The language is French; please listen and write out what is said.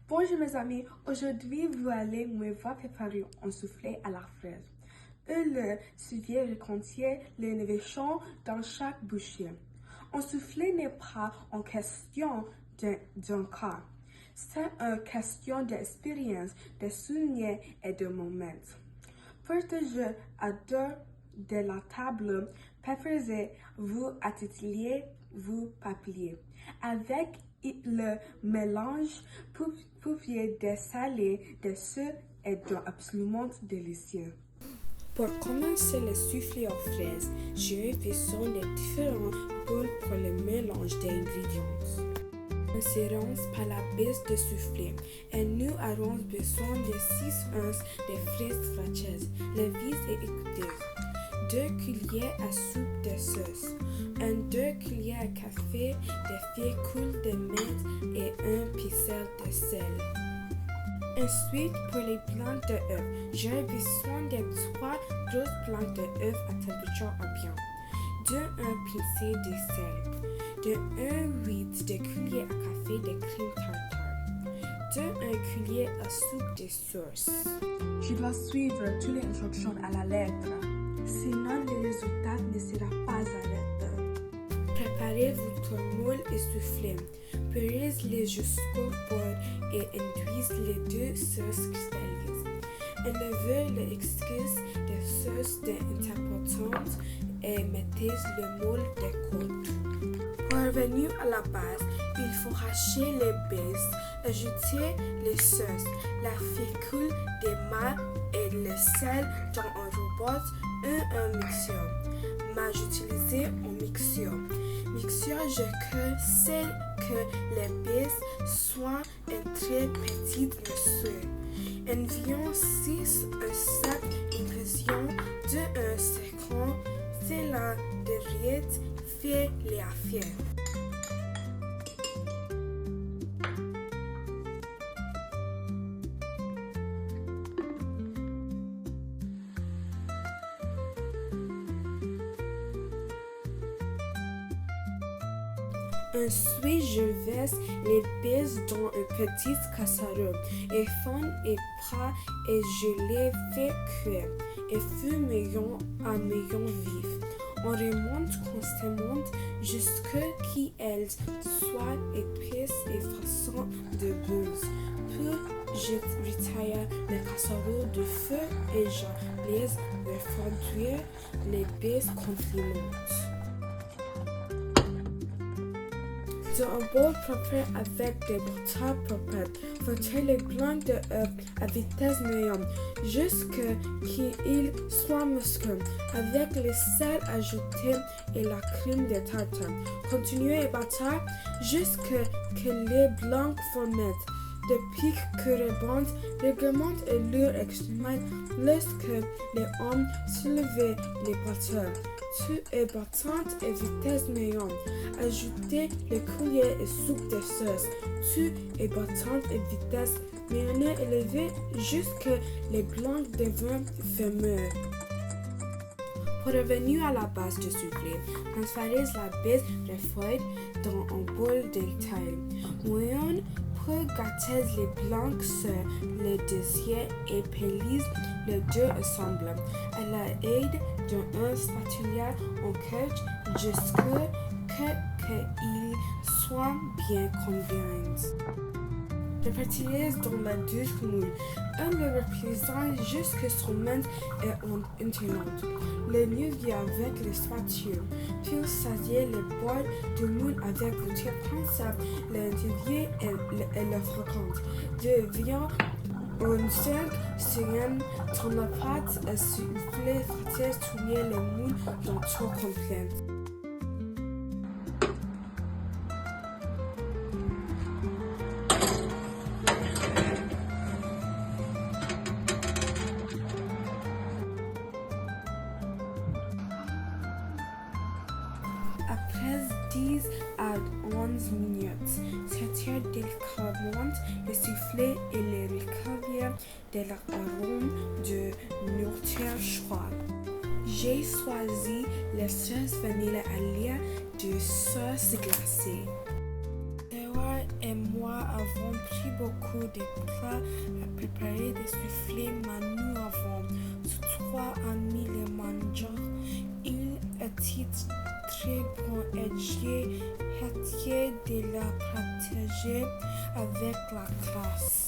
Bonjour mes amis, aujourd'hui vous allez me voir préparer un soufflé à la fraise. Le soufflé contient les innovations dans chaque bouchée. Un soufflé n'est pas une question d'un cas, c'est une question d'expérience, de souvenirs et de moments. Partagez à deux de la table, préparez-vous atelier, vous papier. Avec le mélange, pouviez de salé, de sucre et d'un absolument délicieux. Pour commencer le soufflé aux fraises, j'ai besoin de différents boules pour le mélange d'ingrédients. Insérons par la base de soufflé et nous aurons besoin de 6 onces de fraises fraîches, levies et écoutées, 2 cuillères à soupe de sauce, 2 cuillères à café de fécule de menthe et 1 pincelle de sel. Ensuite, pour les blancs d'œufs, j'ai besoin de 3 grosses blancs d'œufs à température ambiante, de 1 pincée de sel, de 1 huit de cuillère à café de crème tartare, de 1 cuillère à soupe de sauce. Je dois suivre toutes les instructions à la lettre, sinon le résultat ne sera pas arrêté. Préparez votre moule essoufflé, purez-les jusqu'au bord et induisez les deux sauces cristallisées. Enlevez l'excès de sauce interprétante et mettez le moule de côté. Pour revenir à la base, il faut hacher les baies, ajouter les sauces, la fécule de menthe et le sel dans un robot ou un mixeur. Mais j'utilise un mixeur. Mixeur, je sais que les baies soient en très petites morceaux. Environ 6 à 7 ingrédients de 1 seconde, c'est la derrière fait les affaires. Ensuite, je verse les baies dans une petite casserole et fond et prêt et je les fais cuire et fumeillon à meillon vif. On remonte constamment jusqu'à ce qu'elles soient épaisses et façon de bouse. Puis, je retire la casserole du feu et je laisse refroidir les baies complètement. Dans un bol propre avec des bouteilles propres, frottez les blancs d'œufs à vitesse moyenne jusqu'à ce qu'ils soient musclés. Avec le sel ajouté et la crème de tartare, continuez à battre jusqu'à ce que les blancs fermentent. Depuis que rebondent, réglemente et lourd extrêmement lorsque les hommes soulèvent les batteurs. Tout est battante et vitesse moyenne. Ajoutez les cuillères et soupe de sauce. Tout est battante et vitesse moyenne élevée jusqu'à ce que les blancs deviennent fermés. Pour revenir à la base du soufflé, transférez la base refroidie dans un bol de taille moyenne. Pour gâter les blancs sur le désir et pelise les deux ensemble. À l'aide d'une spatule en cage jusqu'à ce qu'ils soient bien combinés. Répartis-les dans la douche moule. On le représente jusqu'à son main et intenante. Le nouveau avec le spatule. Puis saisir le bord du moule avec l'outil principal, l'intérieur et le fréquente. Devient en 5 secondes, dans la pâte à souffler, faites tourner le moule dans tout complet. Après 10 à 11 minutes, sortir délicatement le soufflé et le recouvrir de l'arôme de nourriture chaude. J'ai choisi la sauce vanille à l'ail de sauce glacée. Toi et moi avons pris beaucoup de plats à préparer, des soufflés Manu avant. Tous trois amis les mangeurs. Il était très bon et j'ai hâte de la partager avec la classe.